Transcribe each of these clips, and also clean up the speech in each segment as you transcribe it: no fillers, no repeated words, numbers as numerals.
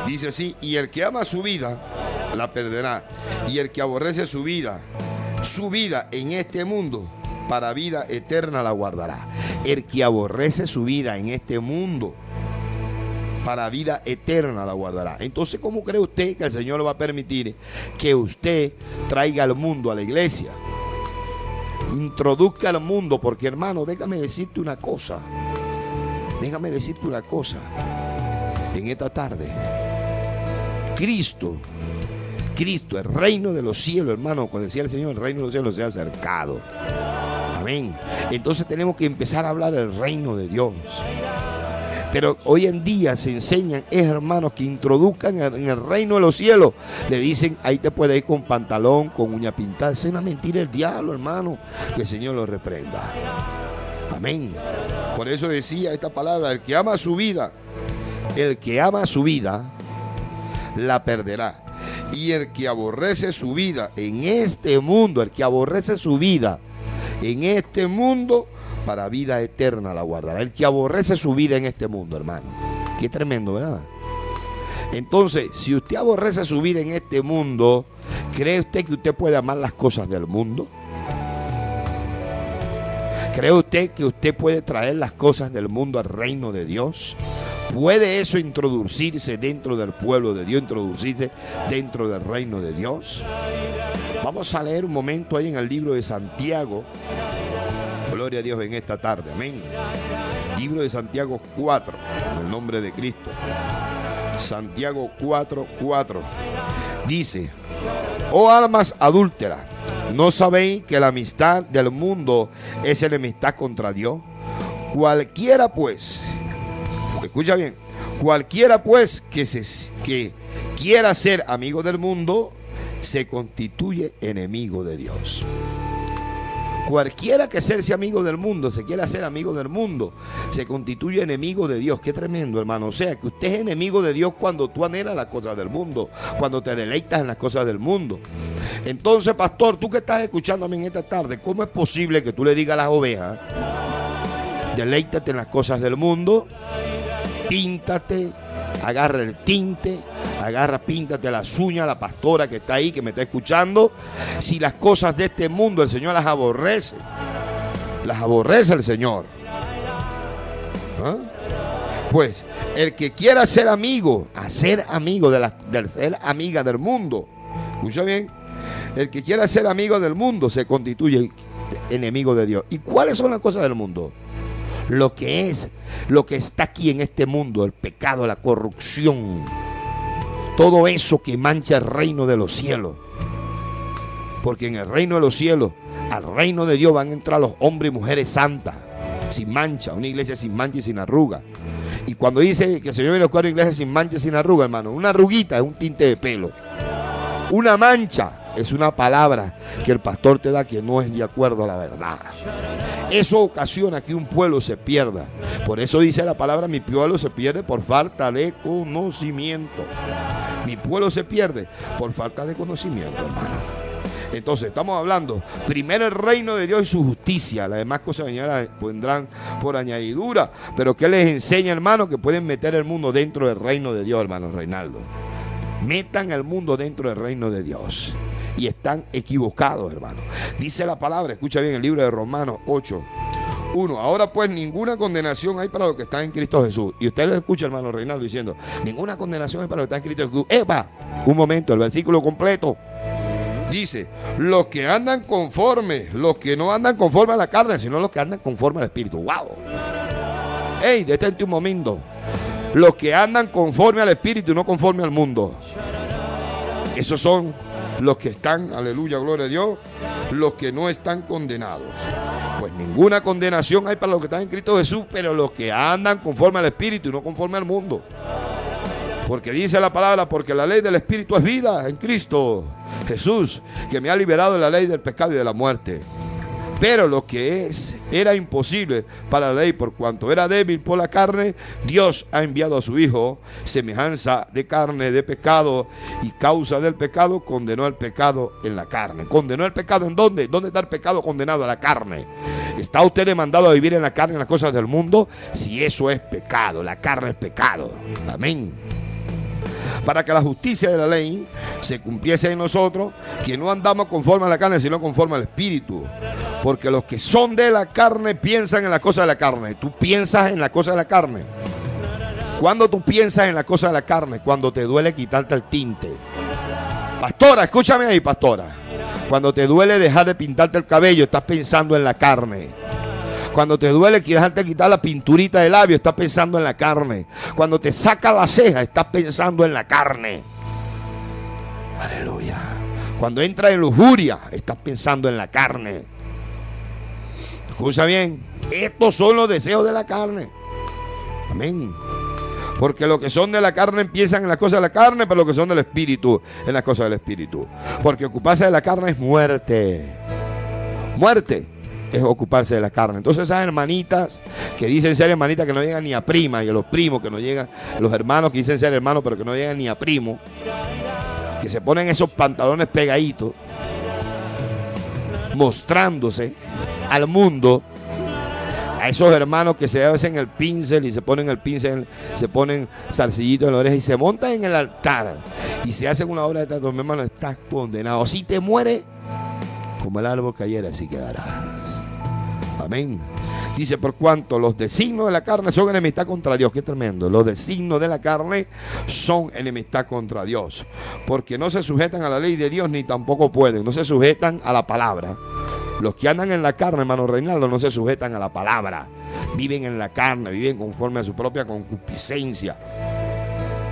Dice así: y el que ama su vida, la perderá. Y el que aborrece su vida en este mundo, para vida eterna la guardará. El que aborrece su vida en este mundo, para vida eterna la guardará. Entonces, ¿cómo cree usted que el Señor va a permitir que usted traiga al mundo a la iglesia? Introduzca al mundo, porque hermano, déjame decirte una cosa. En esta tarde, Cristo, el reino de los cielos, hermano, cuando decía el Señor, el reino de los cielos se ha acercado. Amén. Entonces tenemos que empezar a hablar del reino de Dios. Pero hoy en día se enseñan, hermanos, que introduzcan en el reino de los cielos. Le dicen, ahí te puedes ir con pantalón, con uña pintada. Esa es una mentira del diablo, hermano. Que el Señor lo reprenda. Amén. Por eso decía esta palabra: el que ama su vida, la perderá. Y el que aborrece su vida en este mundo, para vida eterna la guardará. El que aborrece su vida en este mundo, hermano. Qué tremendo, ¿verdad? Entonces, si usted aborrece su vida en este mundo, ¿cree usted que usted puede amar las cosas del mundo? ¿Cree usted que usted puede traer las cosas del mundo al reino de Dios? ¿Puede eso introducirse dentro del pueblo de Dios, introducirse dentro del reino de Dios? Vamos a leer un momento ahí en el libro de Santiago. Gloria a Dios en esta tarde, amén. Libro de Santiago 4, en el nombre de Cristo. Santiago 4:4 dice: oh almas adúlteras, ¿no sabéis que la amistad del mundo es enemistad contra Dios? Cualquiera pues, escucha bien, cualquiera pues que quiera ser amigo del mundo, se constituye enemigo de Dios. Cualquiera que sea amigo del mundo, se quiera hacer amigo del mundo, se constituye enemigo de Dios. Qué tremendo, hermano. O sea, que usted es enemigo de Dios cuando tú anhelas las cosas del mundo, cuando te deleitas en las cosas del mundo. Entonces, pastor, tú que estás escuchándome en esta tarde, ¿cómo es posible que tú le digas a las ovejas: deleítate en las cosas del mundo, píntate, agarra el tinte, píntate las uñas, la pastora que está ahí, que me está escuchando? Si las cosas de este mundo el Señor las aborrece el Señor. ¿Ah? Pues el que quiera ser amigo ser amiga del mundo, escucha bien, el que quiera ser amigo del mundo se constituye enemigo de Dios. ¿Y cuáles son las cosas del mundo? Lo que está aquí en este mundo, el pecado, la corrupción, todo eso que mancha el reino de los cielos. Porque en el reino de los cielos, al reino de Dios van a entrar los hombres y mujeres santas, sin mancha, una iglesia sin mancha y sin arruga. Y cuando dice que el Señor viene a buscar una iglesia sin mancha y sin arruga, hermano, una arruguita es un tinte de pelo. Una mancha es una palabra que el pastor te da que no es de acuerdo a la verdad. Eso ocasiona que un pueblo se pierda. Por eso dice la palabra: mi pueblo se pierde por falta de conocimiento. Mi pueblo se pierde por falta de conocimiento, hermano. Entonces estamos hablando primero el reino de Dios y su justicia. Las demás cosas vendrán por añadidura. Pero ¿qué les enseña, hermano? Que pueden meter el mundo dentro del reino de Dios, hermano Reinaldo. Metan el mundo dentro del reino de Dios. Y están equivocados, hermano. Dice la palabra, escucha bien, el libro de Romanos 8:1. Ahora pues ninguna condenación hay para los que están en Cristo Jesús. Y usted lo escucha, hermano Reinaldo, diciendo: ninguna condenación hay para los que están en Cristo Jesús. ¡Epa! Un momento, el versículo completo. Dice: los que andan conforme, los que no andan conforme a la carne, sino los que andan conforme al Espíritu. ¡Wow! ¡Ey! Detente un momento. Los que andan conforme al Espíritu y no conforme al mundo. Esos son los que están, aleluya, gloria a Dios, los que no están condenados. Pues ninguna condenación hay para los que están en Cristo Jesús, pero los que andan conforme al Espíritu y no conforme al mundo. Porque dice la palabra: porque la ley del Espíritu es vida en Cristo Jesús, que me ha liberado de la ley del pecado y de la muerte. Pero lo que era imposible para la ley, por cuanto era débil por la carne, Dios ha enviado a su Hijo, semejanza de carne, de pecado, y causa del pecado condenó el pecado en la carne. ¿Condenó el pecado en dónde? ¿Dónde está el pecado condenado? A la carne. ¿Está usted demandado a vivir en la carne, en las cosas del mundo? Si eso es pecado, la carne es pecado. Amén. para que la justicia de la ley se cumpliese en nosotros, que no andamos conforme a la carne, sino conforme al Espíritu. Porque los que son de la carne piensan en la cosa de la carne. Tú piensas en la cosa de la carne. ¿Cuándo tú piensas en la cosa de la carne? Cuando te duele quitarte el tinte. Pastora, escúchame ahí, pastora. Cuando te duele dejar de pintarte el cabello, estás pensando en la carne. Cuando te duele dejarte quitar la pinturita de labio, estás pensando en la carne. Cuando te saca la ceja, estás pensando en la carne. Aleluya. Cuando entras en lujuria, estás pensando en la carne. Escucha bien. Estos son los deseos de la carne. Amén. Porque los que son de la carne piensan en las cosas de la carne, pero los que son del Espíritu, en las cosas del Espíritu. Porque ocuparse de la carne es muerte. Muerte es ocuparse de la carne. Entonces esas hermanitas que dicen ser hermanitas que no llegan ni a prima, y a los primos que no llegan, los hermanos que dicen ser hermanos pero que no llegan ni a primo, que se ponen esos pantalones pegaditos, mostrándose al mundo, a esos hermanos que se hacen el pincel y se ponen el pincel, se ponen zarcillitos en la oreja y se montan en el altar y se hacen una obra de teatro. Mi hermano, estás condenado. Si te mueres, como el árbol cayera, así quedarás. Amén. Dice, por cuanto los designios de la carne son enemistad contra Dios. Qué tremendo. Los designios de la carne son enemistad contra Dios. Porque no se sujetan a la ley de Dios ni tampoco pueden. No se sujetan a la palabra. Los que andan en la carne, hermano Reinaldo, no se sujetan a la palabra. Viven en la carne, viven conforme a su propia concupiscencia.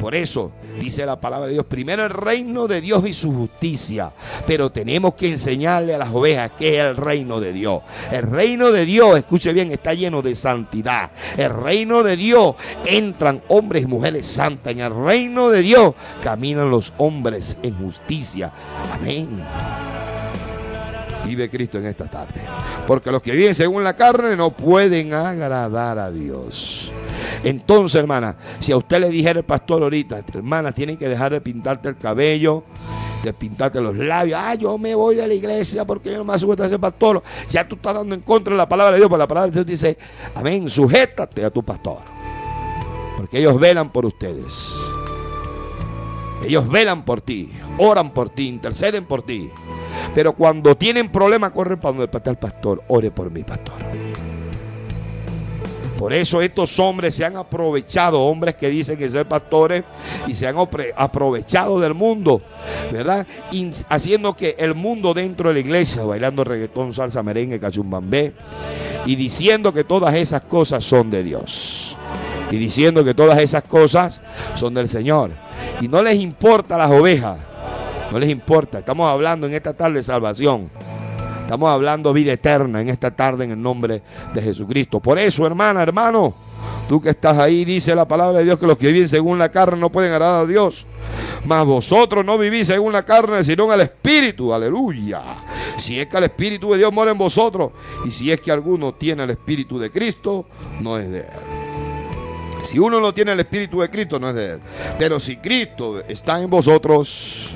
Por eso dice la palabra de Dios, primero el reino de Dios y su justicia. Pero tenemos que enseñarle a las ovejas qué es el reino de Dios. El reino de Dios, escuche bien, está lleno de santidad. El reino de Dios entran hombres y mujeres santas. En el reino de Dios caminan los hombres en justicia. Amén. Vive Cristo en esta tarde. Porque los que viven según la carne no pueden agradar a Dios. Entonces, hermana, si a usted le dijera el pastor ahorita, hermana, tienen que dejar de pintarte el cabello, de pintarte los labios. Yo me voy de la iglesia porque yo no me sujeto a ese pastor. Ya tú estás dando en contra de la palabra de Dios, porque la palabra de Dios dice, amén, sujétate a tu pastor. Porque ellos velan por ustedes. Ellos velan por ti, oran por ti, interceden por ti. Pero cuando tienen problemas, corren para donde está el pastor. Ore por mi pastor. Por eso estos hombres se han aprovechado, hombres que dicen que ser pastores, y se han aprovechado del mundo, ¿verdad? Haciendo que el mundo dentro de la iglesia, bailando reggaetón, salsa, merengue, cachumbambé, y diciendo que todas esas cosas son de Dios. Y diciendo que todas esas cosas son del Señor. Y no les importa las ovejas. No les importa. Estamos hablando en esta tarde de salvación. Estamos hablando vida eterna en esta tarde en el nombre de Jesucristo. Por eso, hermana, hermano, tú que estás ahí, dice la palabra de Dios que los que viven según la carne no pueden agradar a Dios. Mas vosotros no vivís según la carne, sino al Espíritu. Aleluya. Si es que el Espíritu de Dios mora en vosotros, y si es que alguno tiene el Espíritu de Cristo, no es de él. Si uno no tiene el Espíritu de Cristo, no es de él. Pero si Cristo está en vosotros,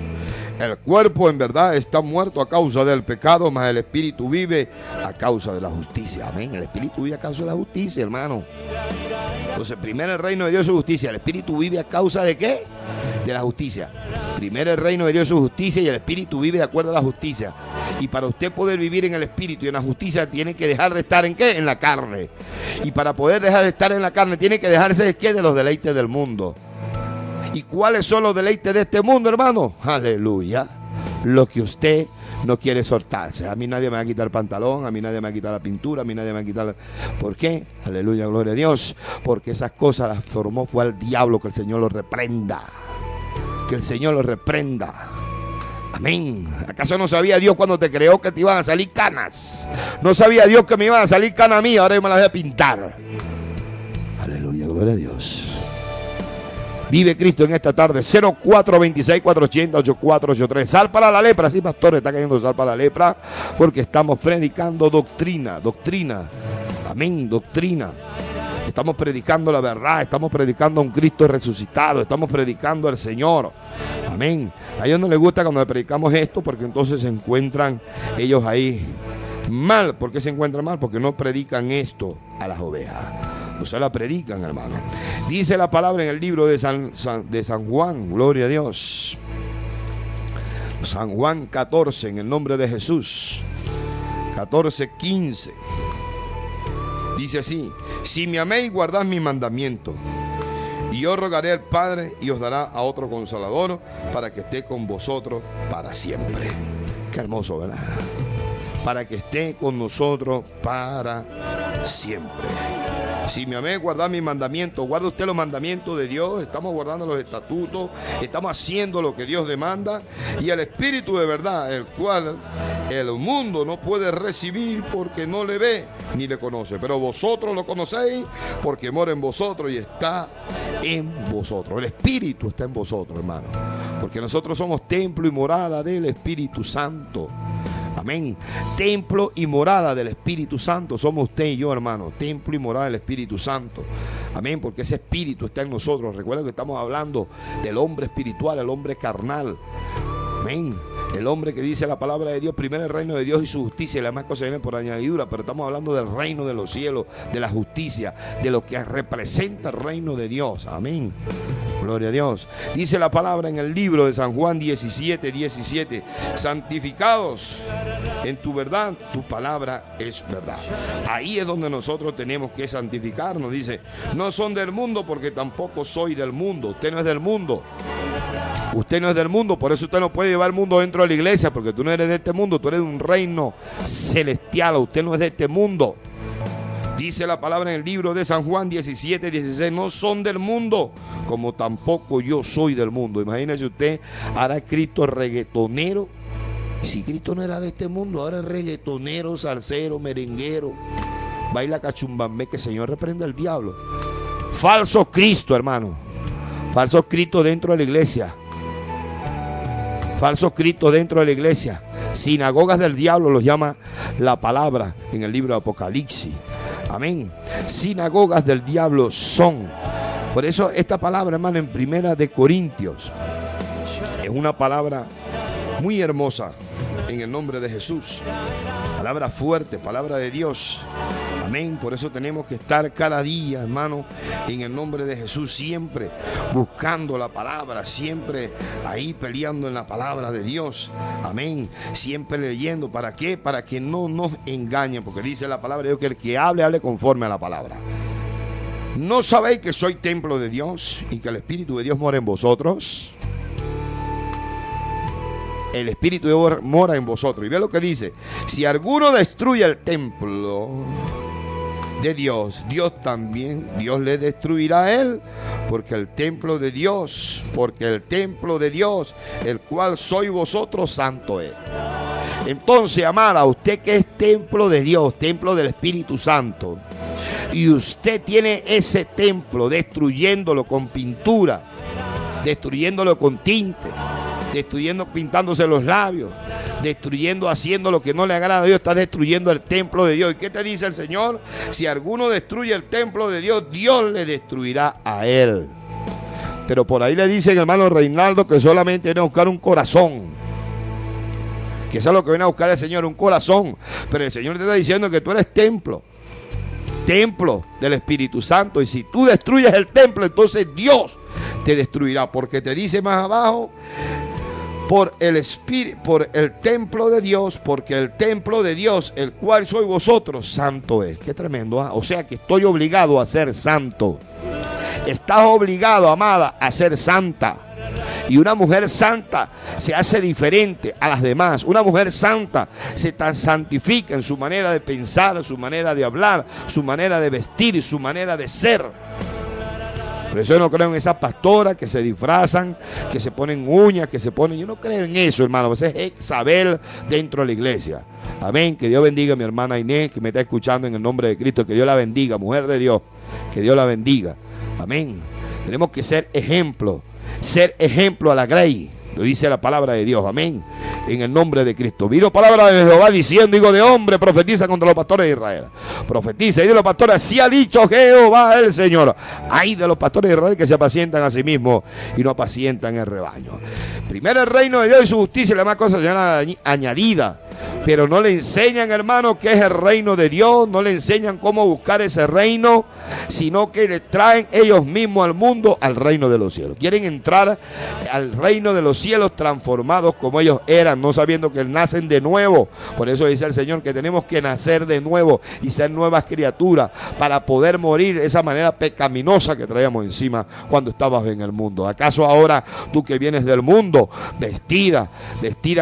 el cuerpo en verdad está muerto a causa del pecado, mas el Espíritu vive a causa de la justicia. Amén. El Espíritu vive a causa de la justicia, hermano. Entonces, primero el reino de Dios y su justicia. ¿El Espíritu vive a causa de qué? De la justicia. Primero el reino de Dios y su justicia, y el Espíritu vive de acuerdo a la justicia. Y para usted poder vivir en el Espíritu y en la justicia, tiene que dejar de estar ¿en qué? En la carne. Y para poder dejar de estar en la carne, tiene que dejarse de qué? De los deleites del mundo. ¿Y cuáles son los deleites de este mundo, hermano? Aleluya. Lo que usted no quiere soltarse. A mí nadie me va a quitar el pantalón, a mí nadie me va a quitar la pintura, a mí nadie me va a quitar... ¿Por qué? Aleluya, gloria a Dios. Porque esas cosas las formó fue al diablo. Que el Señor lo reprenda. Que el Señor lo reprenda. Amén. ¿Acaso no sabía Dios cuando te creó que te iban a salir canas? No sabía Dios que me iban a salir canas a mí, ahora yo me las voy a pintar. Aleluya, gloria a Dios. Vive Cristo en esta tarde. 0426-480-8483. Sal para la lepra. Sí, pastor, está cayendo sal para la lepra, porque estamos predicando doctrina. Doctrina. Amén, doctrina. Estamos predicando la verdad. Estamos predicando a un Cristo resucitado. Estamos predicando al Señor. Amén. A ellos no les gusta cuando le predicamos esto, porque entonces se encuentran ellos ahí mal. ¿Por qué se encuentran mal? Porque no predican esto a las ovejas. no se la predican, hermano. Dice la palabra en el libro de San Juan, gloria a Dios. San Juan 14, en el nombre de Jesús. 14:15. Dice así: si me améis, guardad mis mandamientos. Y yo rogaré al Padre y os dará a otro Consolador para que esté con vosotros para siempre. Qué hermoso, ¿verdad? Para que esté con nosotros para siempre. Si me améis, guardad mis mandamientos. Guarda usted los mandamientos de Dios. Estamos guardando los estatutos. Estamos haciendo lo que Dios demanda. Y el Espíritu de verdad, el cual el mundo no puede recibir porque no le ve ni le conoce. Pero vosotros lo conocéis porque mora en vosotros y está en vosotros. El Espíritu está en vosotros, hermano. Porque nosotros somos templo y morada del Espíritu Santo. Amén. Templo y morada del Espíritu Santo somos usted y yo, hermano. Templo y morada del Espíritu Santo. Amén. Porque ese Espíritu está en nosotros. Recuerda que estamos hablando del hombre espiritual, el hombre carnal. Amén. El hombre que dice la palabra de Dios, primero el reino de Dios y su justicia, y las demás cosas vienen por añadidura. Pero estamos hablando del reino de los cielos, de la justicia, de lo que representa el reino de Dios. Amén. Gloria a Dios. Dice la palabra en el libro de San Juan 17:17. Santificados en tu verdad, tu palabra es verdad. Ahí es donde nosotros tenemos que santificarnos. Dice, no son del mundo porque tampoco soy del mundo. Usted no es del mundo. Usted no es del mundo, por eso usted no puede llevar el mundo dentro de la iglesia, porque tú no eres de este mundo, tú eres de un reino celestial. Usted no es de este mundo. Dice la palabra en el libro de San Juan 17:16, no son del mundo, como tampoco yo soy del mundo. Imagínese usted, ahora Cristo reggaetonero. Si Cristo no era de este mundo, ahora es reggaetonero, salsero, merenguero, baila cachumbambé, que el Señor reprenda al diablo. Falso Cristo, hermano. Falso Cristo dentro de la iglesia. Falsos cristos dentro de la iglesia. Sinagogas del diablo los llama la palabra en el libro de Apocalipsis. Amén. Sinagogas del diablo son. Por eso esta palabra, hermano, en Primera de Corintios, es una palabra muy hermosa en el nombre de Jesús. Palabra fuerte, palabra de Dios. Amén. Por eso tenemos que estar cada día, hermano, en el nombre de Jesús, siempre buscando la palabra, siempre ahí peleando en la palabra de Dios. Amén. Siempre leyendo. ¿Para qué? Para que no nos engañen, porque dice la palabra de Dios que el que hable, hable conforme a la palabra. ¿No sabéis que soy templo de Dios y que el Espíritu de Dios mora en vosotros? El Espíritu de Dios mora en vosotros. Y ve lo que dice: si alguno destruye el templo de Dios, Dios le destruirá a él, porque el templo de Dios, el cual sois vosotros, santo es. Entonces, amada, usted que es templo de Dios, templo del Espíritu Santo, y usted tiene ese templo destruyéndolo con pintura, destruyéndolo con tinte, pintándose los labios, destruyendo, haciendo lo que no le agrada a Dios, está destruyendo el templo de Dios. ¿Y qué te dice el Señor? Si alguno destruye el templo de Dios, Dios le destruirá a él. Pero por ahí le dicen, hermano Reinaldo, que solamente viene a buscar un corazón, que eso es lo que viene a buscar el Señor, un corazón. Pero el Señor te está diciendo que tú eres templo del Espíritu Santo, y si tú destruyes el templo, entonces Dios te destruirá, porque te dice más abajo: por el templo de Dios, porque el templo de Dios, el cual sois vosotros, santo es. Qué tremendo, ¿eh? O sea que estoy obligado a ser santo. Estás obligado, amada, a ser santa. Y una mujer santa se hace diferente a las demás. Una mujer santa se santifica en su manera de pensar, su manera de hablar, su manera de vestir, su manera de ser. Por eso yo no creo en esas pastoras que se disfrazan, que se ponen uñas, yo no creo en eso, hermano. Ese es Jezabel dentro de la iglesia. Amén. Que Dios bendiga a mi hermana Inés, que me está escuchando en el nombre de Cristo. Que Dios la bendiga, mujer de Dios. Que Dios la bendiga. Amén. Tenemos que ser ejemplo a la grey. Lo dice la palabra de Dios. Amén. En el nombre de Cristo. Vino palabra de Jehová diciendo: hijo de hombre, profetiza contra los pastores de Israel. Profetiza. Y de los pastores, así ha dicho Jehová el Señor. Ay de los pastores de Israel que se apacientan a sí mismos y no apacientan el rebaño. Primero el reino de Dios y su justicia, y las demás cosas serán añadidas. pero no le enseñan, hermano, qué es el reino de Dios, no le enseñan cómo buscar ese reino, sino que le traen ellos mismos al mundo, al reino de los cielos. Quieren entrar al reino de los cielos transformados como ellos eran, no sabiendo que nacen de nuevo. Por eso dice el Señor que tenemos que nacer de nuevo y ser nuevas criaturas para poder morir esa manera pecaminosa que traíamos encima cuando estabas en el mundo. ¿Acaso ahora tú que vienes del mundo vestida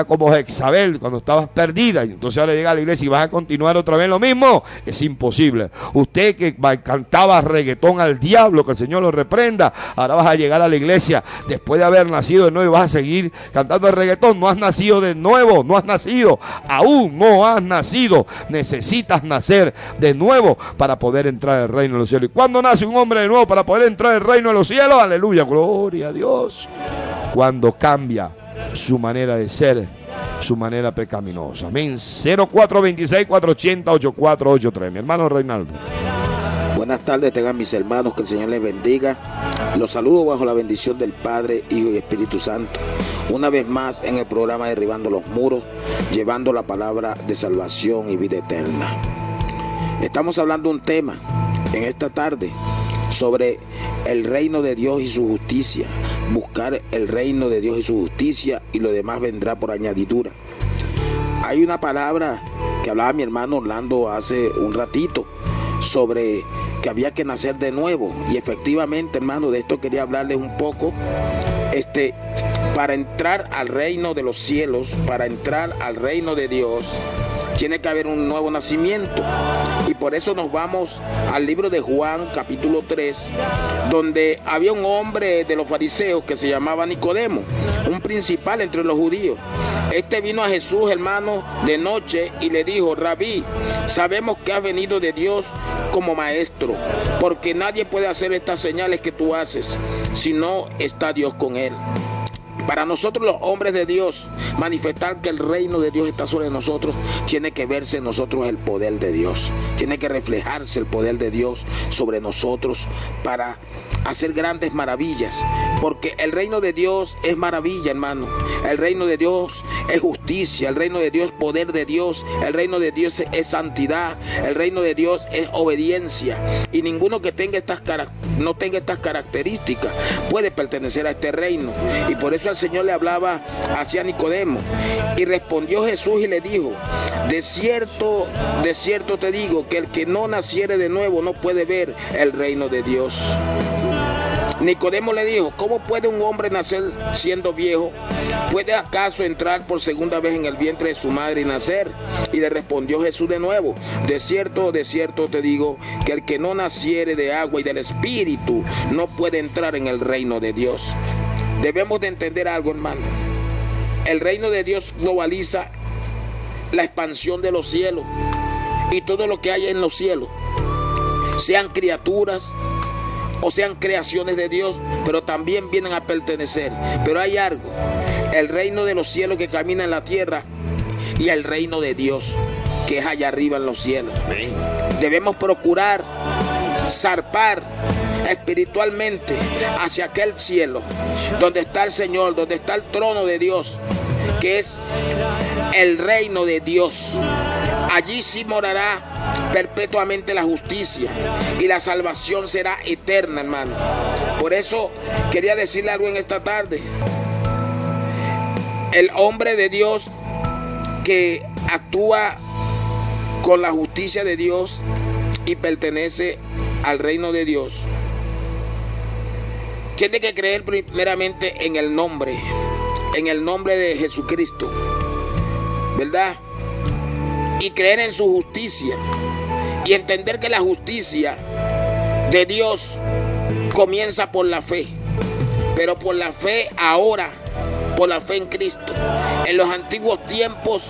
como Jezabel cuando estabas perdida, y entonces ahora llega a la iglesia y vas a continuar otra vez lo mismo? Es imposible. Usted que cantaba reggaetón al diablo, que el Señor lo reprenda, ahora vas a llegar a la iglesia después de haber nacido de nuevo y vas a seguir cantando el reggaetón. No has nacido de nuevo, no has nacido, aún no has nacido. Necesitas nacer de nuevo para poder entrar al reino de los cielos. ¿Y cuándo nace un hombre de nuevo para poder entrar al reino de los cielos? Aleluya, gloria a Dios. Cuando cambia su manera de ser, su manera pecaminosa. Amén. 0426-480-8483. Mi hermano Reinaldo. Buenas tardes, tengan mis hermanos, que el Señor les bendiga. Los saludo bajo la bendición del Padre, Hijo y Espíritu Santo. Una vez más en el programa Derribando los Muros, llevando la palabra de salvación y vida eterna. Estamos hablando de un tema en esta tarde sobre el reino de Dios y su justicia. Buscar el reino de Dios y su justicia, y lo demás vendrá por añadidura. Hay una palabra que hablaba mi hermano Orlando hace un ratito sobre que había que nacer de nuevo, y efectivamente, hermano, de esto quería hablarles un poco. Para entrar al reino de los cielos, para entrar al reino de Dios, tiene que haber un nuevo nacimiento. Y por eso nos vamos al libro de Juan, capítulo 3, donde había un hombre de los fariseos que se llamaba Nicodemo, un principal entre los judíos. Este vino a Jesús, hermano, de noche y le dijo: Rabí, sabemos que has venido de Dios como maestro, porque nadie puede hacer estas señales que tú haces si no está Dios con él. Para nosotros, los hombres de Dios, manifestar que el reino de Dios está sobre nosotros, tiene que verse en nosotros el poder de Dios. Tiene que reflejarse el poder de Dios sobre nosotros para hacer grandes maravillas. Porque el reino de Dios es maravilla, hermano. El reino de Dios es justicia. El reino de Dios es poder de Dios. El reino de Dios es santidad. El reino de Dios es obediencia. Y ninguno que no tenga estas características puede pertenecer a este reino. Y por eso el Señor le hablaba hacia Nicodemo. Y respondió Jesús y le dijo: de cierto te digo, que el que no naciere de nuevo no puede ver el reino de Dios. Nicodemo le dijo: ¿cómo puede un hombre nacer siendo viejo? ¿Puede acaso entrar por segunda vez en el vientre de su madre y nacer? Y le respondió Jesús de nuevo: de cierto te digo, que el que no naciere de agua y del Espíritu no puede entrar en el reino de Dios. Debemos de entender algo, hermano. El reino de Dios globaliza la expansión de los cielos y todo lo que hay en los cielos, sean criaturas o sean creaciones de Dios, pero también vienen a pertenecer. Pero hay algo: el reino de los cielos que camina en la tierra y el reino de Dios que es allá arriba en los cielos. Debemos procurar zarpar espiritualmente hacia aquel cielo donde está el Señor, donde está el trono de Dios, que es el reino de Dios. Allí sí morará perpetuamente la justicia y la salvación será eterna, hermano. Por eso quería decirle algo en esta tarde. El hombre de Dios que actúa con la justicia de Dios y pertenece al reino de Dios tiene que creer primeramente en el nombre de Jesucristo, ¿verdad? Y creer en su justicia y entender que la justicia de Dios comienza por la fe, pero por la fe ahora, por la fe en Cristo. En los antiguos tiempos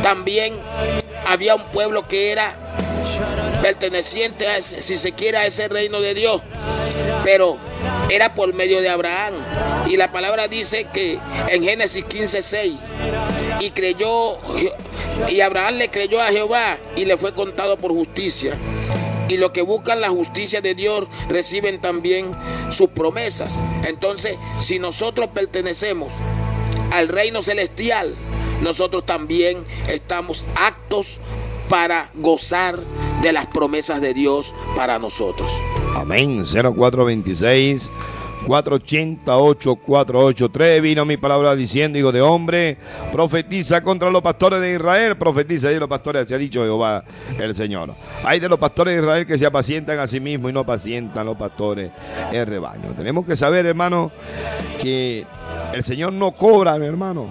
también había un pueblo que era perteneciente a ese, si se quiere, a ese reino de Dios, pero era por medio de Abraham. Y la palabra dice que en Génesis 15:6, y Abraham le creyó a Jehová y le fue contado por justicia. Y los que buscan la justicia de Dios reciben también sus promesas. Entonces, si nosotros pertenecemos al reino celestial, nosotros también estamos aptos para gozar de las promesas de Dios para nosotros. Amén. 0426 488 483. Vino mi palabra diciendo: hijo de hombre, profetiza contra los pastores de Israel. Profetiza de los pastores, se ha dicho Jehová el Señor. Hay de los pastores de Israel que se apacientan a sí mismos y no apacientan los pastores el rebaño. Tenemos que saber, hermano, que el Señor no cobra, mi hermano.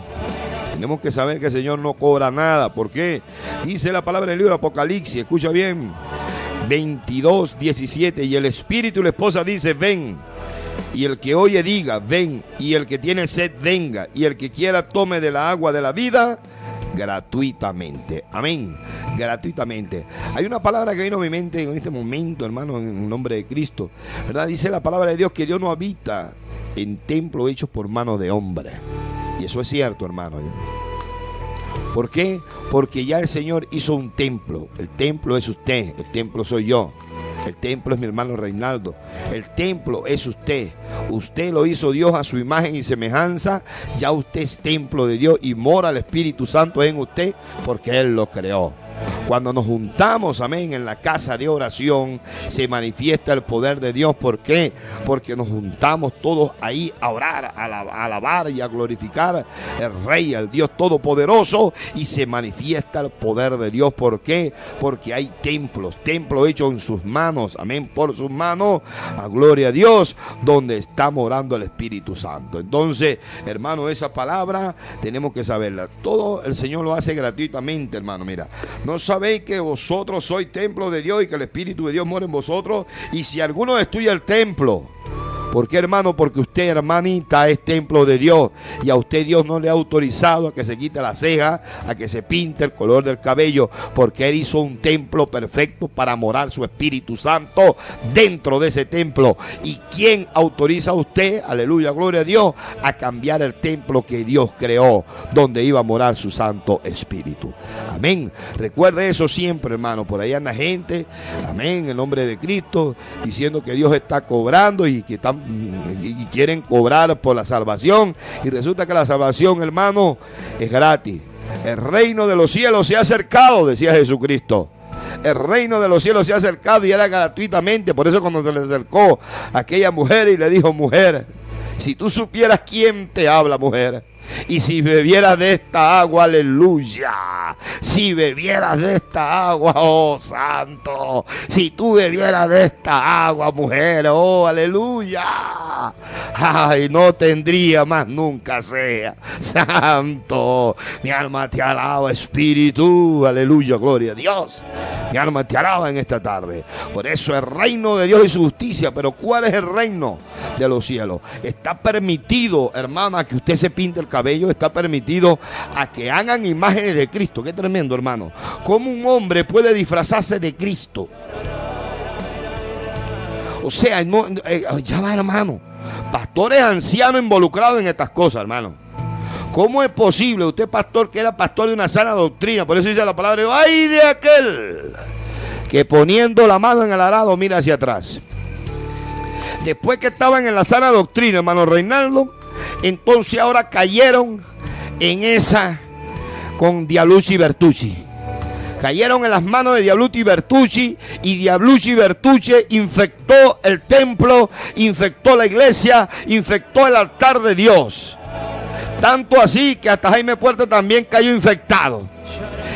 Tenemos que saber que el Señor no cobra nada. ¿Por qué? Dice la palabra del libro Apocalipsis, escucha bien, 22:17, y el espíritu y la esposa dice: ven. Y el que oye diga: ven. Y el que tiene sed venga. Y el que quiera tome de la agua de la vida gratuitamente. Amén. Gratuitamente. Hay una palabra que vino a mi mente en este momento, hermano, en el nombre de Cristo, ¿verdad? Dice la palabra de Dios que Dios no habita en templos hechos por manos de hombres. Y eso es cierto, hermano. ¿Por qué? Porque ya el Señor hizo un templo. El templo es usted, el templo soy yo. El templo es mi hermano Reinaldo. El templo es usted. Usted lo hizo Dios a su imagen y semejanza. Ya usted es templo de Dios y mora el Espíritu Santo en usted porque Él lo creó. Cuando nos juntamos, amén, en la casa de oración, se manifiesta el poder de Dios. ¿Por qué? Porque nos juntamos todos ahí a orar, a alabar y a glorificar al Rey, al Dios Todopoderoso, y se manifiesta el poder de Dios. ¿Por qué? Porque hay templos hechos en sus manos, amén, por sus manos, a gloria a Dios, donde está morando el Espíritu Santo. Entonces, hermano, esa palabra tenemos que saberla. Todo el Señor lo hace gratuitamente, hermano. Mira, ¿no sabéis que vosotros sois templo de Dios y que el Espíritu de Dios mora en vosotros? Y si alguno destruye el templo, ¿por qué, hermano? Porque usted, hermanita, es templo de Dios, y a usted Dios no le ha autorizado a que se quite la ceja, a que se pinte el color del cabello, porque Él hizo un templo perfecto para morar su Espíritu Santo dentro de ese templo. ¿Y quién autoriza a usted, aleluya, gloria a Dios, a cambiar el templo que Dios creó, donde iba a morar su Santo Espíritu? Amén. Recuerde eso siempre, hermano. Por ahí anda gente, amén, en nombre de Cristo, diciendo que Dios está cobrando y que están y quieren cobrar por la salvación, y resulta que la salvación, hermano, es gratis. El reino de los cielos se ha acercado, decía Jesucristo. El reino de los cielos se ha acercado y era gratuitamente. Por eso cuando se le acercó a aquella mujer y le dijo: mujer, si tú supieras quién te habla, mujer, y si bebieras de esta agua, aleluya, si bebieras de esta agua, oh santo, si tú bebieras de esta agua, mujer, oh aleluya, ay, no tendría más nunca sed. Santo, mi alma te alaba, Espíritu, aleluya, gloria a Dios. Mi alma te alaba en esta tarde. Por eso el reino de Dios y su justicia. Pero ¿cuál es el reino de los cielos? Está permitido, hermana, que usted se pinte el cabello. Está permitido a que hagan imágenes de Cristo. Qué tremendo, hermano. ¿Cómo un hombre puede disfrazarse de Cristo? O sea, no, ya va, hermano. Pastores ancianos involucrados en estas cosas, hermano. ¿Cómo es posible? Usted, pastor, que era pastor de una sana doctrina, por eso dice la palabra: ¡ay de aquel que poniendo la mano en el arado mira hacia atrás! Después que estaban en la sana doctrina, hermano Reinaldo, entonces ahora cayeron en esa con Diablucci y Bertucci. Cayeron en las manos de Diablucci y Bertucci, y Diablucci y Bertucci infectó el templo, infectó la iglesia, infectó el altar de Dios. Tanto así que hasta Jaime Puerta también cayó infectado.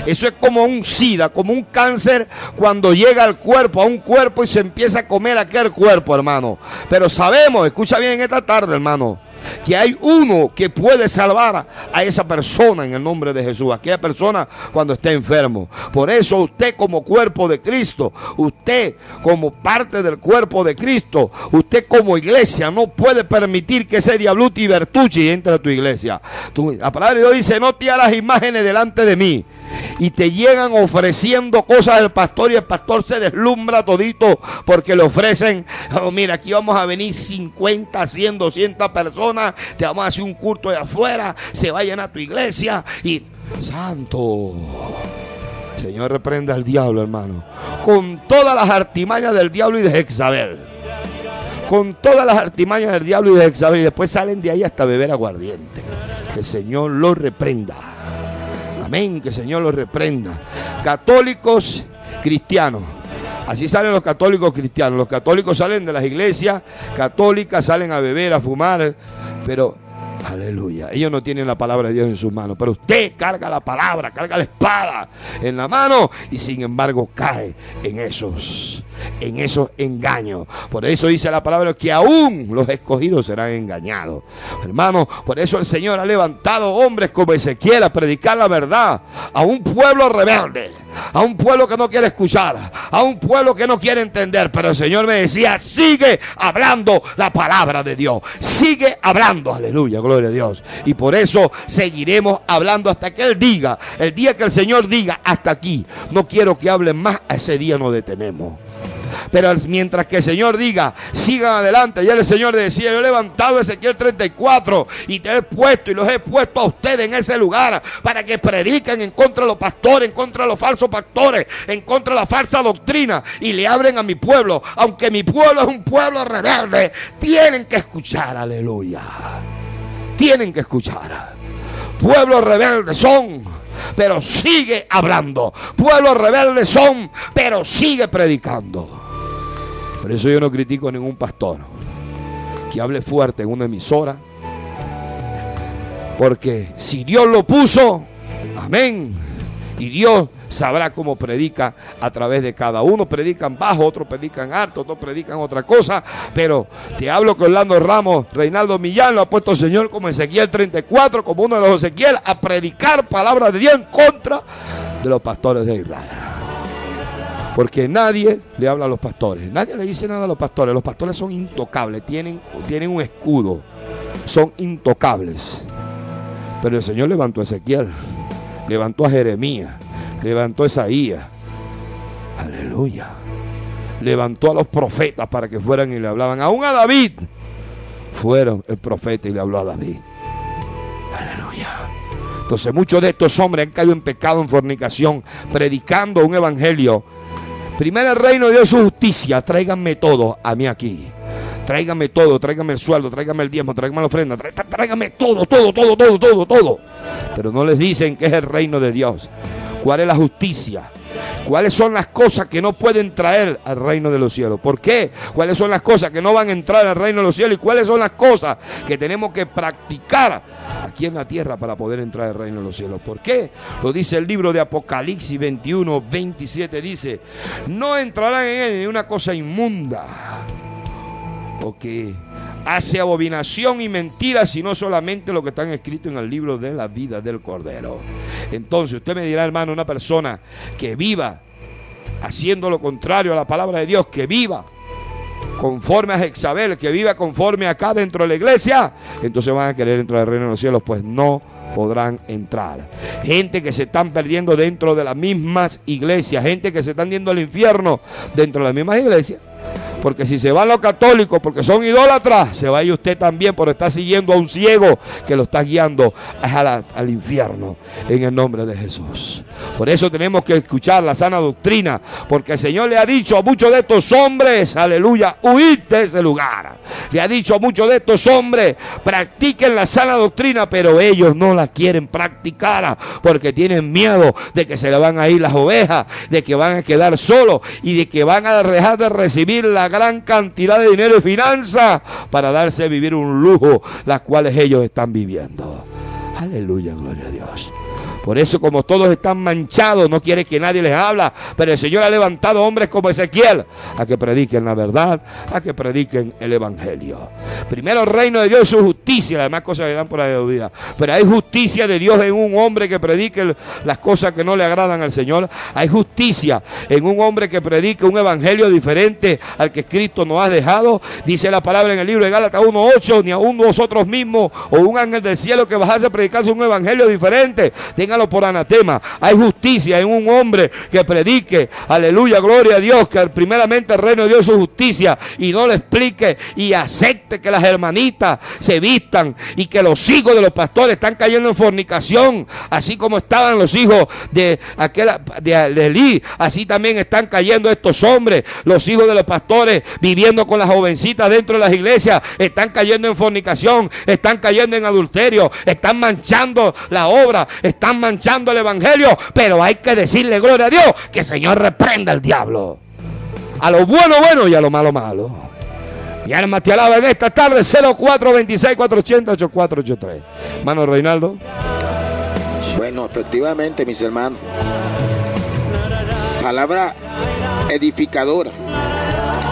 Eso es como un SIDA, como un cáncer cuando llega al cuerpo, a un cuerpo, y se empieza a comer aquel cuerpo, hermano. Pero sabemos, escucha bien esta tarde, hermano, que hay uno que puede salvar a esa persona en el nombre de Jesús, aquella persona cuando esté enfermo. Por eso usted, como cuerpo de Cristo, usted como parte del cuerpo de Cristo, usted como iglesia no puede permitir que ese Diablucci y Bertucci entre a tu iglesia. La palabra de Dios dice: no te hagas imágenes delante de mí. Y te llegan ofreciendo cosas al pastor, y el pastor se deslumbra todito porque le ofrecen: oh, mira, aquí vamos a venir 50, 100, 200 personas, te vamos a hacer un culto de afuera, se vayan a tu iglesia. Y santo, Señor, reprenda al diablo, hermano, con todas las artimañas del diablo y de Jezabel. Con todas las artimañas del diablo y de Jezabel, y después salen de ahí hasta beber aguardiente. Que el Señor lo reprenda. Amén, que el Señor los reprenda. Católicos cristianos. Así salen los católicos cristianos. Los católicos salen de las iglesias católicas, salen a beber, a fumar, pero aleluya, ellos no tienen la palabra de Dios en sus manos, pero usted carga la palabra, carga la espada en la mano y sin embargo cae en esos engaños. Por eso dice la palabra que aún los escogidos serán engañados. Hermano, por eso el Señor ha levantado hombres como Ezequiel a predicar la verdad a un pueblo rebelde, a un pueblo que no quiere escuchar, a un pueblo que no quiere entender. Pero el Señor me decía, sigue hablando la palabra de Dios, sigue hablando, aleluya, gloria a Dios. Y por eso seguiremos hablando hasta que Él diga, el día que el Señor diga hasta aquí, no quiero que hablen más, a ese día nos detenemos. Pero mientras que el Señor diga, sigan adelante. Ya el Señor decía, yo he levantado Ezequiel 34 y te he puesto y los he puesto a ustedes en ese lugar para que prediquen en contra de los pastores, en contra de los falsos pastores, en contra de la falsa doctrina y le abren a mi pueblo. Aunque mi pueblo es un pueblo rebelde, tienen que escuchar, aleluya. Tienen que escuchar. Pueblos rebeldes son, pero sigue hablando. Pueblos rebeldes son, pero sigue predicando. Por eso yo no critico a ningún pastor que hable fuerte en una emisora, porque si Dios lo puso, amén, y Dios sabrá cómo predica a través de cada uno. Predican bajo, otros predican alto, otros predican otra cosa. Pero te hablo que Orlando Ramos, Reinaldo Millán lo ha puesto el Señor como Ezequiel 34, como uno de los Ezequiel, a predicar palabras de Dios en contra de los pastores de Israel. Porque nadie le habla a los pastores, nadie le dice nada a los pastores. Los pastores son intocables, tienen un escudo, son intocables. Pero el Señor levantó a Ezequiel, levantó a Jeremías, levantó a Isaías, aleluya, levantó a los profetas para que fueran y le hablaban. Aún a David fueron el profeta y le habló a David, aleluya. Entonces muchos de estos hombres han caído en pecado, en fornicación, predicando un evangelio. Primero el reino de Dios y su justicia. Tráiganme todo a mí aquí. Tráiganme todo, tráiganme el sueldo, tráiganme el diezmo, tráiganme la ofrenda, tráiganme todo. Pero no les dicen qué es el reino de Dios. ¿Cuál es la justicia? ¿Cuáles son las cosas que no pueden traer al reino de los cielos? ¿Por qué? ¿Cuáles son las cosas que no van a entrar al reino de los cielos? ¿Y cuáles son las cosas que tenemos que practicar aquí en la tierra para poder entrar al reino de los cielos? ¿Por qué? Lo dice el libro de Apocalipsis 21, 27, dice, no entrarán en él ni una cosa inmunda o que hace abominación y mentira, sino solamente lo que están escrito en el libro de la vida del Cordero. Entonces usted me dirá, hermano, una persona que viva haciendo lo contrario a la palabra de Dios, que viva conforme a Jezabel, que viva conforme acá dentro de la iglesia, entonces van a querer entrar al reino de los cielos. Pues no podrán entrar. Gente que se están perdiendo dentro de las mismas iglesias, gente que se están yendo al infierno dentro de las mismas iglesias. Porque si se van los católicos porque son idólatras, se va a ir usted también por estar siguiendo a un ciego que lo está guiando al infierno en el nombre de Jesús. Por eso tenemos que escuchar la sana doctrina, porque el Señor le ha dicho a muchos de estos hombres, aleluya, huid de ese lugar. Le ha dicho a muchos de estos hombres, practiquen la sana doctrina, pero ellos no la quieren practicar porque tienen miedo de que se le van a ir las ovejas, de que van a quedar solos y de que van a dejar de recibir la gran cantidad de dinero y finanzas para darse a vivir un lujo, las cuales ellos están viviendo. Aleluya, gloria a Dios. Por eso, como todos están manchados, no quiere que nadie les habla, pero el Señor ha levantado hombres como Ezequiel a que prediquen la verdad, a que prediquen el evangelio. Primero el reino de Dios y su justicia, las demás cosas que dan por la vida. Pero hay justicia de Dios en un hombre que predique las cosas que no le agradan al Señor. Hay justicia en un hombre que predique un evangelio diferente al que Cristo nos ha dejado. Dice la palabra en el libro de Gálatas 1:8, ni aún vosotros mismos o un ángel del cielo que bajase a predicarse un evangelio diferente, téngalo por anatema. Hay justicia en un hombre que predique, aleluya, gloria a Dios, que primeramente el reino de Dios es su justicia y no le explique y acepte que las hermanitas se vistan y que los hijos de los pastores están cayendo en fornicación, así como estaban los hijos de Elí, así también están cayendo estos hombres, los hijos de los pastores viviendo con las jovencitas dentro de las iglesias, están cayendo en fornicación, están cayendo en adulterio, están manchando la obra, están manchando el evangelio, pero hay que decirle gloria a Dios, que el Señor reprenda al diablo. A lo bueno, bueno, y a lo malo, malo. Mi alma te alaba en esta tarde. 0426-480-8483. Hermano Reinaldo. Bueno, efectivamente, mis hermanos, palabra edificadora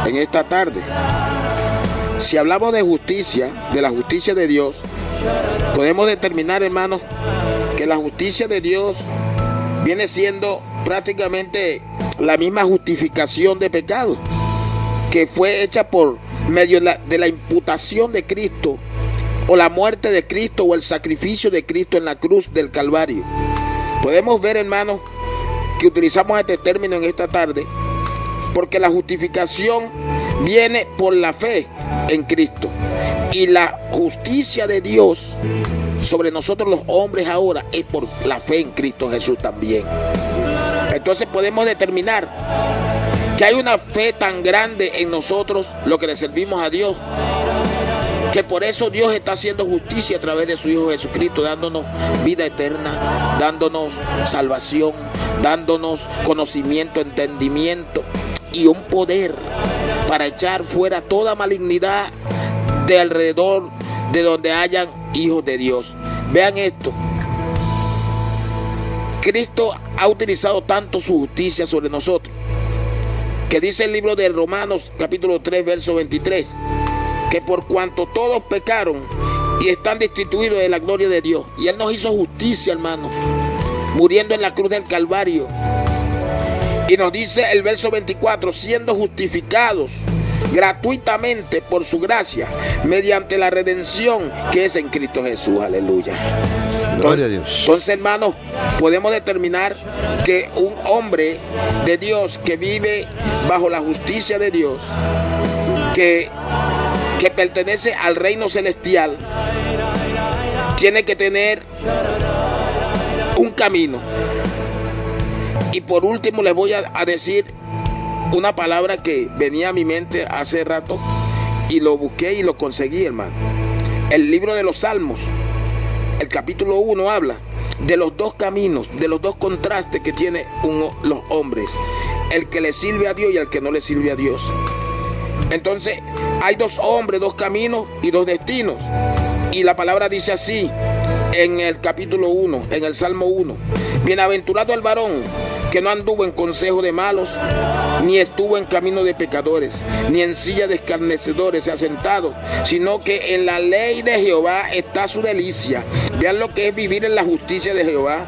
en esta tarde. Si hablamos de justicia, de la justicia de Dios, podemos determinar, hermanos, que la justicia de Dios viene siendo prácticamente la misma justificación de pecado que fue hecha por medio de la imputación de Cristo, o la muerte de Cristo, o el sacrificio de Cristo en la cruz del Calvario. Podemos ver, hermanos, que utilizamos este término en esta tarde porque la justificación viene por la fe en Cristo, y la justicia de Dios sobre nosotros los hombres ahora es por la fe en Cristo Jesús también. Entonces podemos determinar que hay una fe tan grande en nosotros, lo que le servimos a Dios, que por eso Dios está haciendo justicia a través de su Hijo Jesucristo, dándonos vida eterna, dándonos salvación, dándonos conocimiento, entendimiento y un poder para echar fuera toda malignidad de alrededor de donde hayan hijos de Dios. Vean esto. Cristo ha utilizado tanto su justicia sobre nosotros, que dice el libro de Romanos capítulo 3 verso 23, que por cuanto todos pecaron y están destituidos de la gloria de Dios, y Él nos hizo justicia, hermano, muriendo en la cruz del Calvario. Y nos dice el verso 24, siendo justificados gratuitamente por su gracia, mediante la redención que es en Cristo Jesús. Aleluya. Gloria a Dios. Entonces, hermanos, podemos determinar que un hombre de Dios que vive bajo la justicia de Dios, que pertenece al reino celestial, tiene que tener un camino. Y por último les voy a decir una palabra que venía a mi mente hace rato y lo busqué y lo conseguí, hermano. El libro de los Salmos, el capítulo 1, habla de los dos caminos, de los dos contrastes que tienen los hombres: el que le sirve a Dios y el que no le sirve a Dios. Entonces hay dos hombres, dos caminos y dos destinos. Y la palabra dice así en el capítulo 1, en el Salmo 1: bienaventurado el varón que no anduvo en consejo de malos, ni estuvo en camino de pecadores, ni en silla de escarnecedores se ha sentado, sino que en la ley de Jehová está su delicia. Vean lo que es vivir en la justicia de Jehová.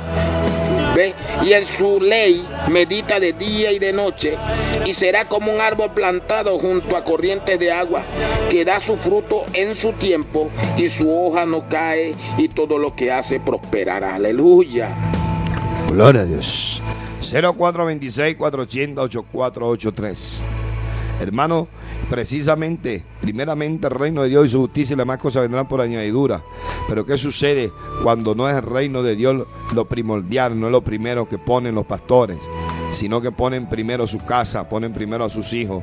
¿Ve? Y en su ley medita de día y de noche, y será como un árbol plantado junto a corrientes de agua, que da su fruto en su tiempo, y su hoja no cae, y todo lo que hace prosperará. Aleluya. Gloria a Dios. 0426-480-8483. Hermano, precisamente, primeramente el reino de Dios y su justicia y las demás cosas vendrán por añadidura. Pero ¿qué sucede cuando no es el reino de Dios lo primordial, no es lo primero que ponen los pastores, sino que ponen primero su casa, ponen primero a sus hijos?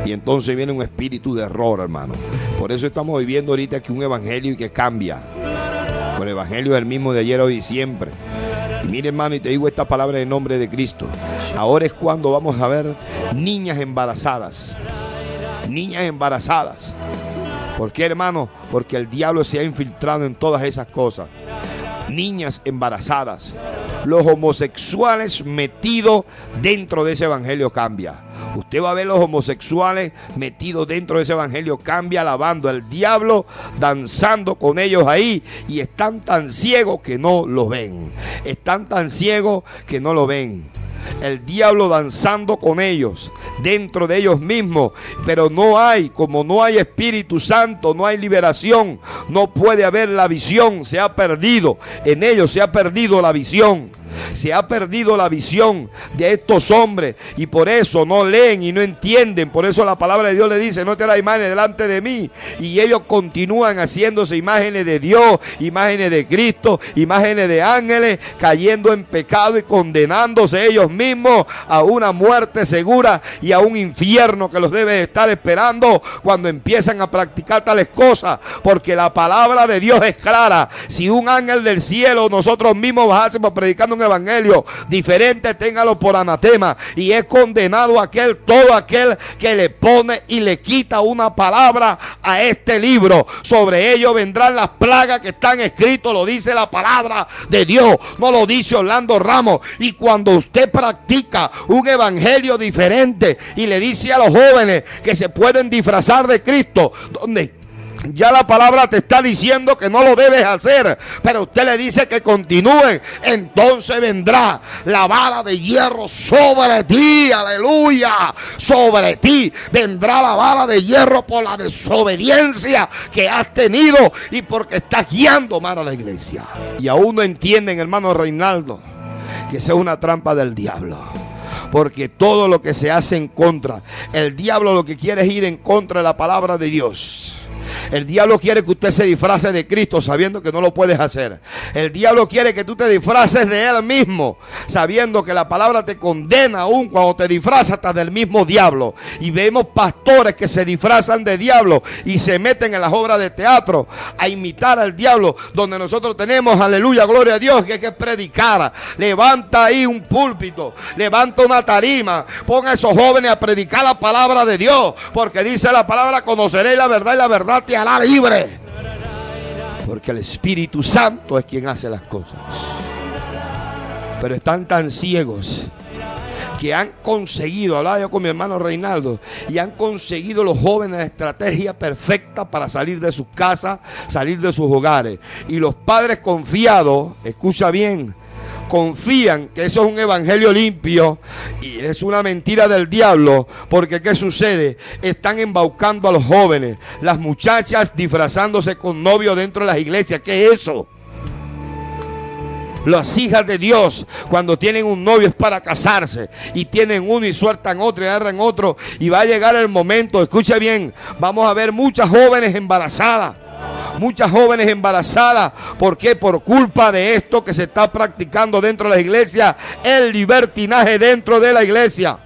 Y entonces viene un espíritu de error, hermano. Por eso estamos viviendo ahorita aquí un evangelio que cambia. Pero el evangelio es el mismo de ayer, hoy y siempre. Y mire, hermano, y te digo esta palabra en nombre de Cristo. Ahora es cuando vamos a ver niñas embarazadas. Niñas embarazadas. ¿Por qué, hermano? Porque el diablo se ha infiltrado en todas esas cosas. Niñas embarazadas. Los homosexuales metidos dentro de ese evangelio cambia. Usted va a ver los homosexuales metidos dentro de ese evangelio cambia, alabando al diablo, danzando con ellos ahí, y están tan ciegos que no lo ven. Están tan ciegos que no lo ven. El diablo danzando con ellos, dentro de ellos mismos, pero no hay, como no hay Espíritu Santo, no hay liberación, no puede haber la visión, se ha perdido, en ellos se ha perdido la visión. Se ha perdido la visión de estos hombres y por eso no leen y no entienden. Por eso la palabra de Dios le dice: no te harás imágenes delante de mí. Y ellos continúan haciéndose imágenes de Dios, imágenes de Cristo, imágenes de ángeles, cayendo en pecado y condenándose ellos mismos a una muerte segura y a un infierno que los debe estar esperando cuando empiezan a practicar tales cosas, porque la palabra de Dios es clara. Si un ángel del cielo nosotros mismos bajásemos predicando un evangelio diferente, téngalo por anatema, y es condenado todo aquel que le pone y le quita una palabra a este libro. Sobre ellos vendrán las plagas que están escritas, lo dice la palabra de Dios, no lo dice Orlando Ramos. Y cuando usted practica un evangelio diferente y le dice a los jóvenes que se pueden disfrazar de Cristo, donde ya la palabra te está diciendo que no lo debes hacer, pero usted le dice que continúen, entonces vendrá la vara de hierro sobre ti, aleluya, sobre ti vendrá la vara de hierro por la desobediencia que has tenido y porque estás guiando mal a la iglesia. Y aún no entienden, hermano Reinaldo, que esa es una trampa del diablo. Porque todo lo que se hace en contra, el diablo lo que quiere es ir en contra de la palabra de Dios. El diablo quiere que usted se disfrace de Cristo sabiendo que no lo puedes hacer. El diablo quiere que tú te disfraces de Él mismo sabiendo que la palabra te condena aún cuando te disfrazas hasta del mismo diablo. Y vemos pastores que se disfrazan de diablo y se meten en las obras de teatro a imitar al diablo, donde nosotros tenemos, aleluya, gloria a Dios, que hay que predicar. Levanta ahí un púlpito, levanta una tarima, ponga a esos jóvenes a predicar la palabra de Dios, porque dice la palabra: conoceréis la verdad y la verdad te hará libre. Porque el Espíritu Santo es quien hace las cosas. Pero están tan ciegos que han conseguido, hablaba yo con mi hermano Reinaldo, y han conseguido los jóvenes la estrategia perfecta para salir de sus casas, salir de sus hogares. Y los padres confiados, escucha bien, confían que eso es un evangelio limpio y es una mentira del diablo, porque ¿qué sucede? Están embaucando a los jóvenes, las muchachas disfrazándose con novios dentro de las iglesias. ¿Qué es eso? Las hijas de Dios, cuando tienen un novio es para casarse, y tienen uno y sueltan otro y agarran otro, y va a llegar el momento, escucha bien, vamos a ver muchas jóvenes embarazadas. Muchas jóvenes embarazadas. ¿Por qué? Por culpa de esto que se está practicando dentro de la iglesia, el libertinaje dentro de la iglesia.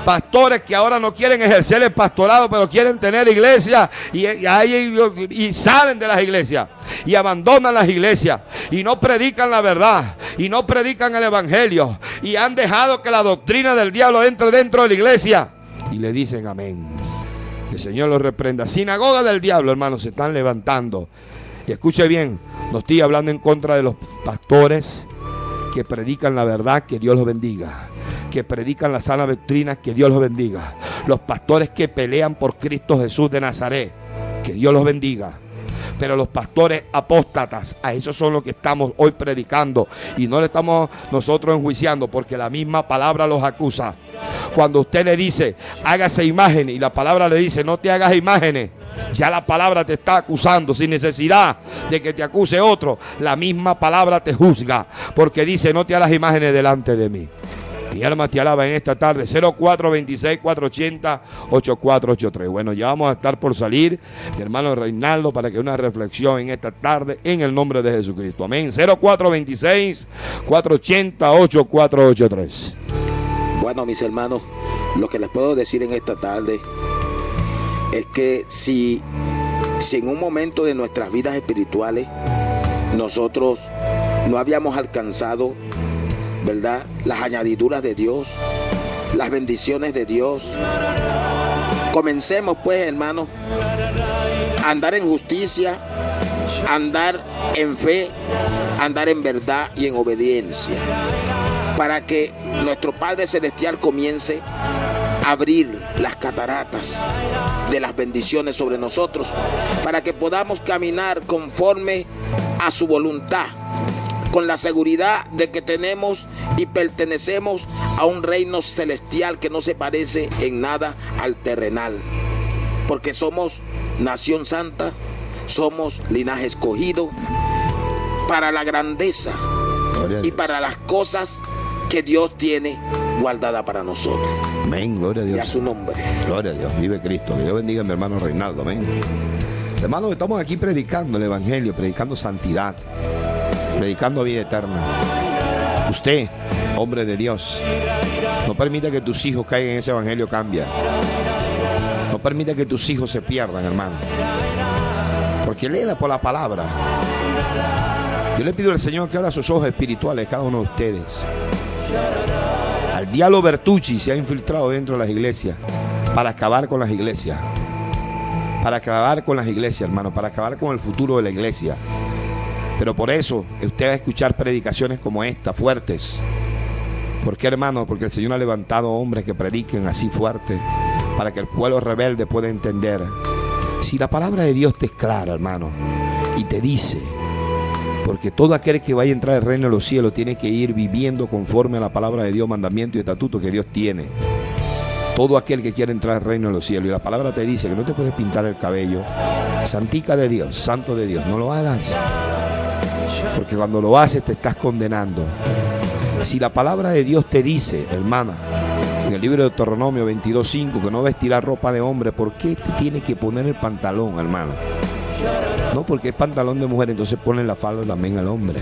Pastores que ahora no quieren ejercer el pastorado, pero quieren tener iglesia y salen de las iglesias y abandonan las iglesias y no predican la verdad y no predican el evangelio y han dejado que la doctrina del diablo entre dentro de la iglesia y le dicen amén. El Señor los reprenda. Sinagoga del diablo, hermanos, se están levantando. Y escuche bien, no estoy hablando en contra de los pastores que predican la verdad, que Dios los bendiga. Que predican la sana doctrina, que Dios los bendiga. Los pastores que pelean por Cristo Jesús de Nazaret, que Dios los bendiga. Pero los pastores apóstatas, a esos son los que estamos hoy predicando. Y no le estamos nosotros enjuiciando, porque la misma palabra los acusa. Cuando usted le dice, hágase imágenes, y la palabra le dice, no te hagas imágenes, ya la palabra te está acusando sin necesidad de que te acuse otro. La misma palabra te juzga, porque dice, no te hagas imágenes delante de mí. Mi alma te alaba en esta tarde. 0426-480-8483. Bueno, ya vamos a estar por salir, mi hermano Reinaldo, para que una reflexión en esta tarde en el nombre de Jesucristo. Amén. 0426-480-8483. Bueno, mis hermanos, lo que les puedo decir en esta tarde es que si en un momento de nuestras vidas espirituales nosotros no habíamos alcanzado, ¿verdad?, las añadiduras de Dios, las bendiciones de Dios, comencemos pues, hermanos, a andar en justicia, a andar en fe, a andar en verdad y en obediencia, para que nuestro Padre Celestial comience a abrir las cataratas de las bendiciones sobre nosotros, para que podamos caminar conforme a su voluntad, con la seguridad de que tenemos y pertenecemos a un reino celestial que no se parece en nada al terrenal, porque somos nación santa, somos linaje escogido para la grandeza y para las cosas que Dios tiene guardada para nosotros. Amén, gloria a Dios. Y a su nombre. Gloria a Dios, vive Cristo. Que Dios bendiga a mi hermano Reinaldo, amén. Hermanos, estamos aquí predicando el evangelio, predicando santidad, predicando vida eterna. Usted, hombre de Dios, no permita que tus hijos caigan en ese evangelio, cambia. No permita que tus hijos se pierdan, hermano. Porque léela por la palabra. Yo le pido al Señor que abra sus ojos espirituales a cada uno de ustedes. Al diablo Bertucci se ha infiltrado dentro de las iglesias para acabar con las iglesias. Para acabar con las iglesias, hermano. Para acabar con el futuro de la iglesia. Pero por eso usted va a escuchar predicaciones como esta, fuertes. ¿Por qué, hermano? Porque el Señor ha levantado hombres que prediquen así fuerte, para que el pueblo rebelde pueda entender. Si la palabra de Dios te es clara, hermano, y te dice, porque todo aquel que vaya a entrar al reino de los cielos tiene que ir viviendo conforme a la palabra de Dios, mandamiento y estatuto que Dios tiene. Todo aquel que quiere entrar al reino de los cielos, y la palabra te dice que no te puedes pintar el cabello, santica de Dios, santo de Dios, no lo hagas, porque cuando lo haces te estás condenando. Si la palabra de Dios te dice, hermana, en el libro de Deuteronomio 22:5, que no vestirás ropa de hombre, ¿por qué te tiene que poner el pantalón, hermano? No, porque es pantalón de mujer, entonces ponle la falda también al hombre.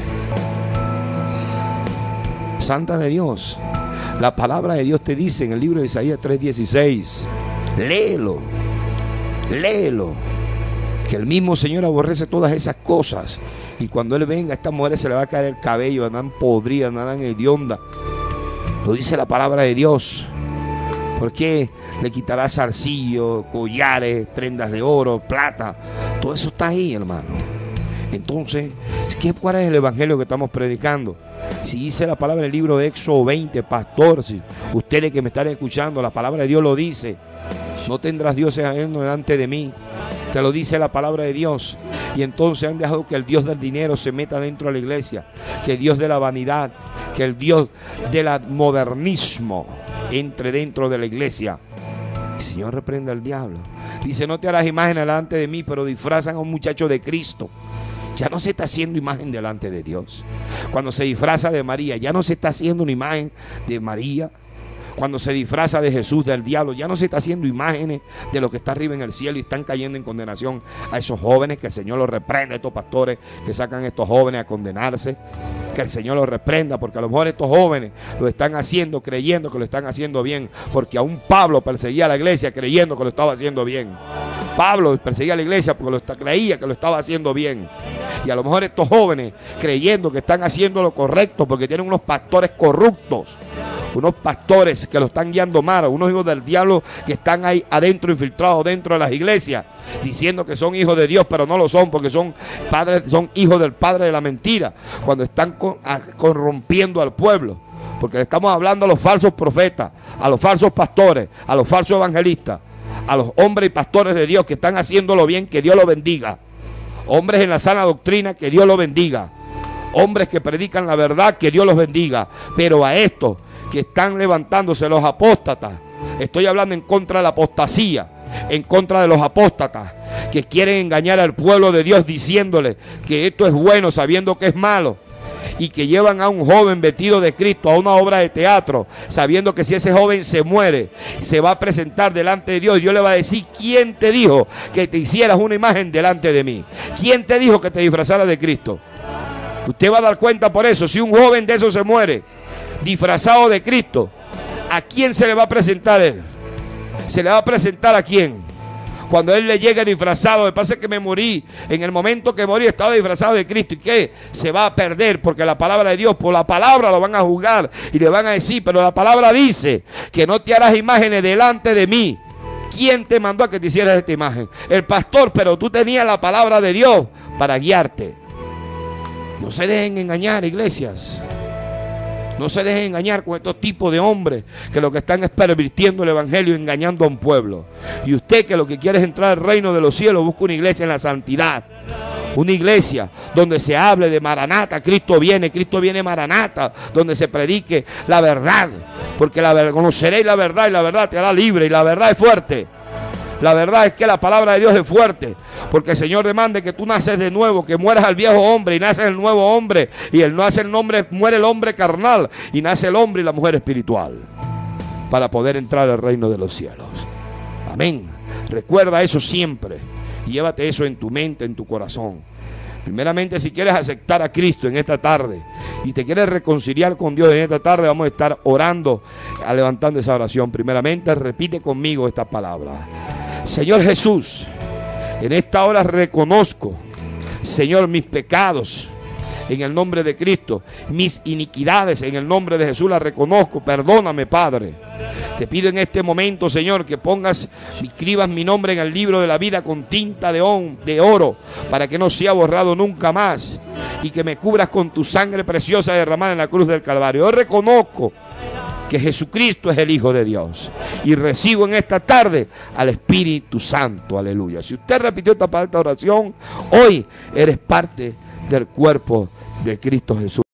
Santa de Dios, la palabra de Dios te dice en el libro de Isaías 3:16, léelo, que el mismo Señor aborrece todas esas cosas, y cuando Él venga a estas mujeres se le va a caer el cabello, andarán podridas, andarán hediondas. Lo dice la palabra de Dios. ¿Por qué? Le quitará zarcillo, collares, prendas de oro, plata. Todo eso está ahí, hermano. Entonces, ¿cuál es el evangelio que estamos predicando? Si dice la palabra del libro de Éxodo 20, pastor, si ustedes que me están escuchando, la palabra de Dios lo dice. No tendrás dioses ajenos delante de mí. Te lo dice la palabra de Dios. Y entonces han dejado que el Dios del dinero se meta dentro de la iglesia, que el Dios de la vanidad, que el Dios del modernismo entre dentro de la iglesia. El Señor reprenda al diablo. Dice, no te harás imagen delante de mí, pero disfrazan a un muchacho de Cristo. Ya no se está haciendo imagen delante de Dios. Cuando se disfraza de María, ya no se está haciendo una imagen de María. Cuando se disfraza de Jesús, del diablo, ya no se está haciendo imágenes de lo que está arriba en el cielo, y están cayendo en condenación a esos jóvenes. Que el Señor los reprenda, estos pastores que sacan a estos jóvenes a condenarse. Que el Señor los reprenda, porque a lo mejor estos jóvenes lo están haciendo creyendo que lo están haciendo bien, porque aún Pablo perseguía a la iglesia creyendo que lo estaba haciendo bien. Pablo perseguía a la iglesia porque creía que lo estaba haciendo bien. Y a lo mejor estos jóvenes creyendo que están haciendo lo correcto porque tienen unos pastores corruptos, unos pastores que lo están guiando mal, unos hijos del diablo que están ahí adentro, infiltrados dentro de las iglesias, diciendo que son hijos de Dios, pero no lo son, porque son padres, son hijos del padre de la mentira, cuando están corrompiendo al pueblo. Porque le estamos hablando a los falsos profetas, a los falsos pastores, a los falsos evangelistas, a los hombres y pastores de Dios que están haciéndolo bien, que Dios los bendiga. Hombres en la sana doctrina, que Dios los bendiga. Hombres que predican la verdad, que Dios los bendiga. Pero a estos que están levantándose, los apóstatas, estoy hablando en contra de la apostasía, en contra de los apóstatas que quieren engañar al pueblo de Dios diciéndole que esto es bueno sabiendo que es malo, y que llevan a un joven vestido de Cristo a una obra de teatro sabiendo que si ese joven se muere se va a presentar delante de Dios y Dios le va a decir: ¿quién te dijo que te hicieras una imagen delante de mí? ¿Quién te dijo que te disfrazaras de Cristo? Usted va a dar cuenta por eso. Si un joven de eso se muere disfrazado de Cristo, ¿a quién se le va a presentar él? ¿Se le va a presentar a quién? Cuando él le llegue disfrazado, me pasa que me morí, en el momento que morí estaba disfrazado de Cristo, ¿y qué? Se va a perder, porque la palabra de Dios, por la palabra lo van a juzgar y le van a decir, pero la palabra dice que no te harás imágenes delante de mí. ¿Quién te mandó a que te hicieras esta imagen? El pastor, pero tú tenías la palabra de Dios para guiarte. No se dejen engañar, iglesias. No se dejen engañar con estos tipos de hombres que lo que están es pervirtiendo el evangelio, engañando a un pueblo. Y usted que lo que quiere es entrar al reino de los cielos, busca una iglesia en la santidad. Una iglesia donde se hable de Maranata, Cristo viene Maranata, donde se predique la verdad. Porque conoceréis la verdad y la verdad te hará libre, y la verdad es fuerte. La verdad es que la palabra de Dios es fuerte, porque el Señor demanda que tú naces de nuevo, que mueras al viejo hombre y naces el nuevo hombre, y él nace el hombre, muere el hombre carnal y nace el hombre y la mujer espiritual, para poder entrar al reino de los cielos. Amén. Recuerda eso siempre y llévate eso en tu mente, en tu corazón. Primeramente, si quieres aceptar a Cristo en esta tarde y te quieres reconciliar con Dios en esta tarde, vamos a estar orando, levantando esa oración. Primeramente, repite conmigo esta palabra. Señor Jesús, en esta hora reconozco, Señor, mis pecados en el nombre de Cristo, mis iniquidades en el nombre de Jesús las reconozco. Perdóname, Padre. Te pido en este momento, Señor, que escribas mi nombre en el libro de la vida con tinta de oro, para que no sea borrado nunca más, y que me cubras con tu sangre preciosa derramada en la cruz del Calvario. Yo reconozco que Jesucristo es el Hijo de Dios y recibo en esta tarde al Espíritu Santo. Aleluya. Si usted repitió esta oración, hoy eres parte del cuerpo de Cristo Jesús.